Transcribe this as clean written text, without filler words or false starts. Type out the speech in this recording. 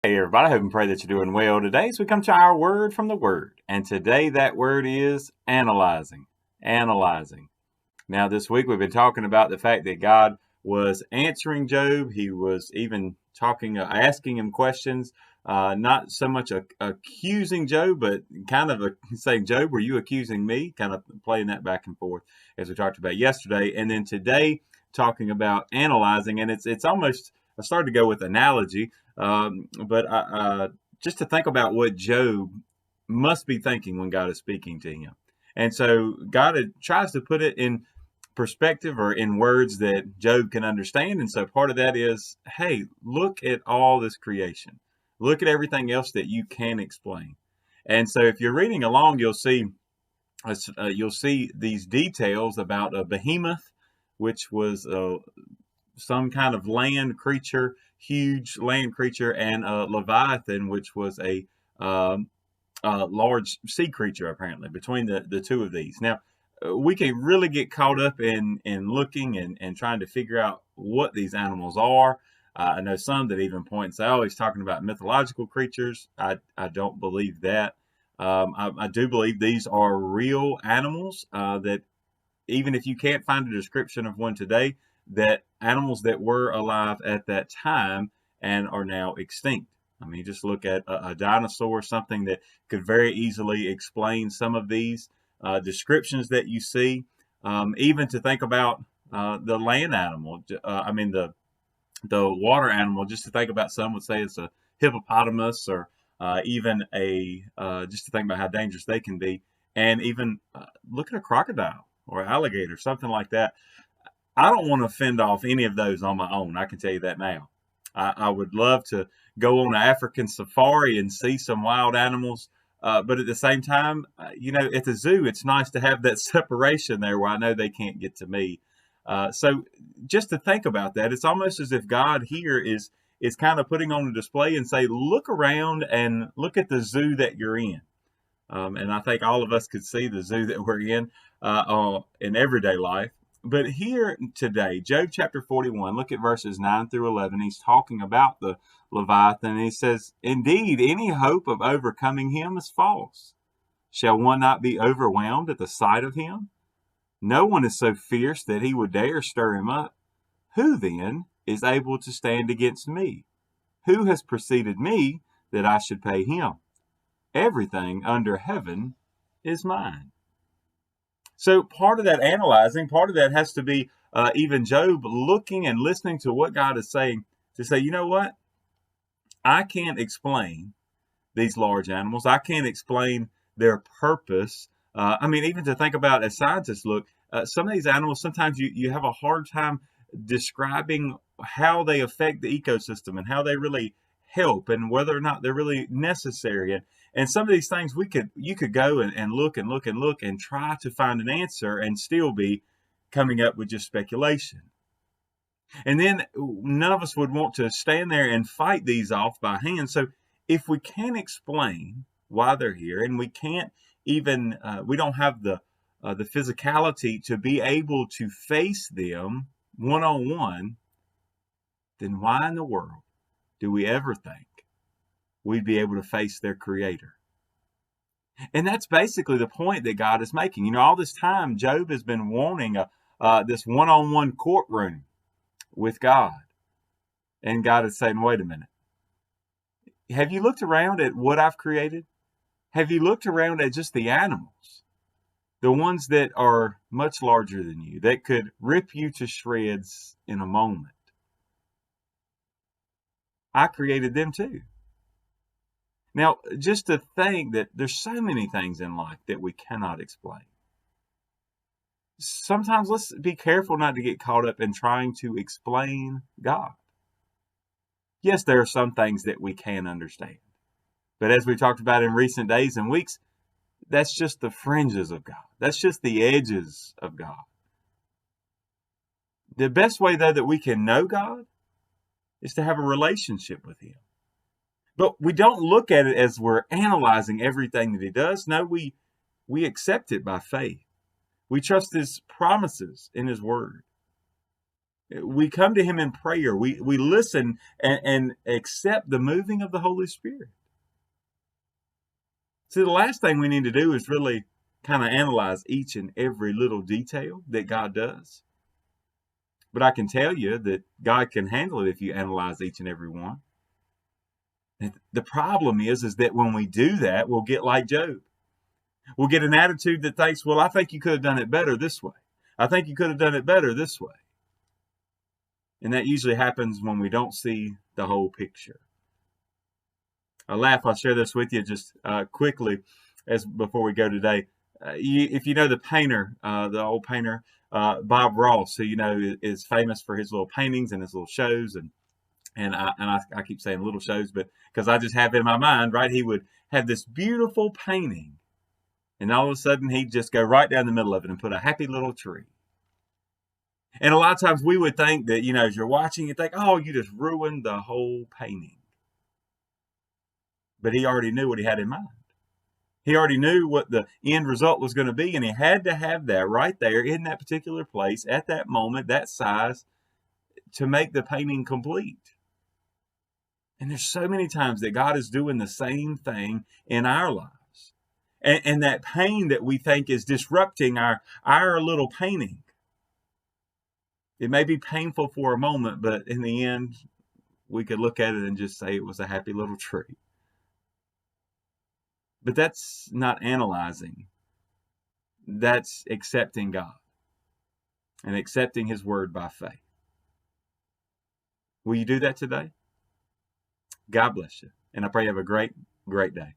Hey everybody, I hope and pray that you're doing well today as we come to our word from the word. And today that word is analyzing. Analyzing. Now this week we've been talking about the fact that God was answering Job. He was even asking him questions, not so much accusing Job, but kind of saying, Job, were you accusing me? Kind of playing that back and forth as we talked about yesterday. And then today talking about analyzing, and it's almost, I started to go with analogy, but just to think about what Job must be thinking when God is speaking to him. And so God tries to put it in perspective or in words that Job can understand. And so part of that is, hey, look at all this creation. Look at everything else that you can explain. And so if you're reading along, you'll see these details about a behemoth, which was some kind of land creature, huge land creature, and a leviathan, which was a large sea creature, apparently, between the two of these. Now, we can really get caught up in looking and trying to figure out what these animals are. I know some that even point and say, oh, he's talking about mythological creatures. I don't believe that. I do believe these are real animals that even if you can't find a description of one today, that animals that were alive at that time and are now extinct. I mean, just look at a dinosaur, something that could very easily explain some of these descriptions that you see. Even to think about the land animal, the water animal. Just to think about, some would say it's a hippopotamus, or even just to think about how dangerous they can be, and even look at a crocodile or alligator, something like that. I don't want to fend off any of those on my own. I can tell you that now. I would love to go on an African safari and see some wild animals. But at the same time, at the zoo, it's nice to have that separation there where I know they can't get to me. So just to think about that, it's almost as if God here is kind of putting on a display and say, look around and look at the zoo that you're in. And I think all of us could see the zoo that we're in everyday life. But here today, Job chapter 41, look at verses 9 through 11. He's talking about the Leviathan. And he says, indeed, any hope of overcoming him is false. Shall one not be overwhelmed at the sight of him? No one is so fierce that he would dare stir him up. Who then is able to stand against me? Who has preceded me that I should pay him? Everything under heaven is mine. So part of that analyzing, part of that has to be even Job looking and listening to what God is saying, to say, you know what? I can't explain these large animals. I can't explain their purpose. Even to think about, as scientists look, some of these animals, sometimes you have a hard time describing how they affect the ecosystem and how they really help and whether or not they're really necessary. And some of these things you could go and look and look and look and try to find an answer and still be coming up with just speculation. And then none of us would want to stand there and fight these off by hand. So if we can't explain why they're here, and we can't even we don't have the physicality to be able to face them one on one, then why in the world do we ever think we'd be able to face their creator? And that's basically the point that God is making. All this time, Job has been wanting this one-on-one courtroom with God. And God is saying, wait a minute. Have you looked around at what I've created? Have you looked around at just the animals? The ones that are much larger than you, that could rip you to shreds in a moment. I created them too. Now, just to think that there's so many things in life that we cannot explain. Sometimes let's be careful not to get caught up in trying to explain God. Yes, there are some things that we can understand. But as we talked about in recent days and weeks, that's just the fringes of God. That's just the edges of God. The best way, though, that we can know God is to have a relationship with him. But we don't look at it as we're analyzing everything that he does. No, we accept it by faith. We trust his promises in his word. We come to him in prayer. We listen and accept the moving of the Holy Spirit. See, the last thing we need to do is really kind of analyze each and every little detail that God does. But I can tell you that God can handle it if you analyze each and every one. And the problem is that when we do that, we'll get like Job. We'll get an attitude that thinks, well, I think you could have done it better this way. I think you could have done it better this way. And that usually happens when we don't see the whole picture. I'll share this with you just quickly as before we go today. If you know the painter, the old painter, Bob Ross, who you know is famous for his little paintings and his little shows, and I keep saying little shows, but because I just have it in my mind, right? He would have this beautiful painting, and all of a sudden he'd just go right down the middle of it and put a happy little tree. And a lot of times we would think that, you know, as you're watching, you think, oh, you just ruined the whole painting. But he already knew what he had in mind. He already knew what the end result was going to be, and he had to have that right there in that particular place at that moment, that size, to make the painting complete. And there's so many times that God is doing the same thing in our lives. And that pain that we think is disrupting our little painting, it may be painful for a moment, but in the end, we could look at it and just say it was a happy little tree. But that's not analyzing. That's accepting God and accepting his word by faith. Will you do that today? God bless you. And I pray you have a great, great day.